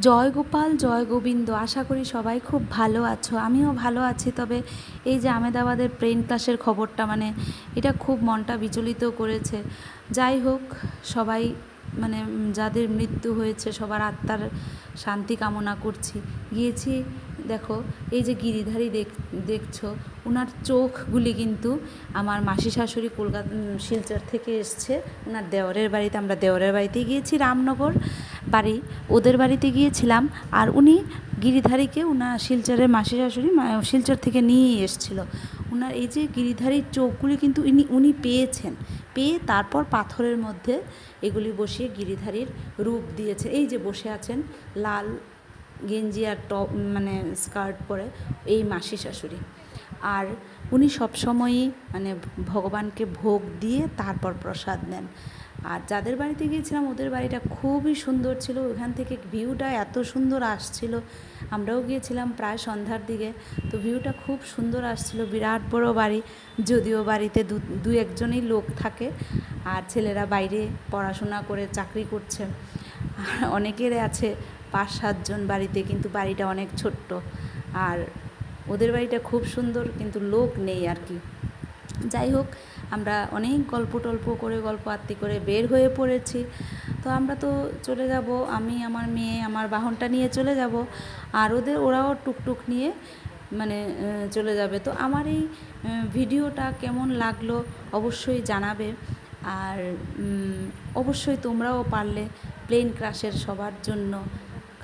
জয় গোপাল জয় গোবিন্দ। আশা করি সবাই খুব ভালো আছো, আমিও ভালো আছি। তবে এই যে আমেদাবাদের প্লেন ক্রাশের খবরটা এটা খুব মনটা বিচলিত করেছে। যাই হোক, সবাই যাদের মৃত্যু হয়েছে সবার আত্মার শান্তি কামনা করছি। গিয়েছি, দেখো এই যে গিরিধারী দেখছো, ওনার চোখগুলি কিন্তু আমার মাসি শাশুড়ি কলকাতা শিলচর থেকে এসছে ওনার দেওরের বাড়িতে। আমরা দেওরের বাড়িতে গিয়েছি, রামনগর বাড়ি, ওদের বাড়িতে গিয়েছিলাম। আর উনি গিরিধারীকে ওনার শিলচরের মাসি শাশুড়ি শিলচর থেকে নিয়ে এসেছিলো। ওনার এই যে গিরিধারীর চোখগুলি কিন্তু উনি পেয়েছেন, পেয়ে তারপর পাথরের মধ্যে এগুলি বসিয়ে গিরিধারীর রূপ দিয়েছে। এই যে বসে আছেন লাল গেঞ্জি আর টপ স্কার্ট পরে এই মাসি শাশুড়ি। আর উনি সবসময়ই ভগবানকে ভোগ দিয়ে তারপর প্রসাদ নেন। আর যাদের বাড়িতে গিয়েছিলাম ওদের বাড়িটা খুবই সুন্দর ছিল, ওখান থেকে ভিউটা এত সুন্দর আসছিল। আমরাও গিয়েছিলাম প্রায় সন্ধ্যার দিকে, তো ভিউটা খুব সুন্দর আসছিল। বিরাট বড় বাড়ি, যদিও বাড়িতে দু একজনই লোক থাকে, আর ছেলেরা বাইরে পড়াশোনা করে চাকরি করছে। আর অনেকের আছে 5-7 জন বাড়িতে, কিন্তু বাড়িটা অনেক ছোট্ট। আর ওদের বাড়িটা খুব সুন্দর, কিন্তু লোক নেই আর কি। যাই হোক, আমরা অনেক গল্প করে গল্প আত্মি করে বের হয়ে পড়েছি। তো আমরা তো চলে যাব, আমি আমার মেয়ে আমার বাহনটা নিয়ে চলে যাব, আর ওরাও টুকটুক নিয়ে চলে যাবে। তো আমার এই ভিডিওটা কেমন লাগলো অবশ্যই জানাবে। আর অবশ্যই তোমরাও পারলে প্লেন ক্রাশের সবার জন্য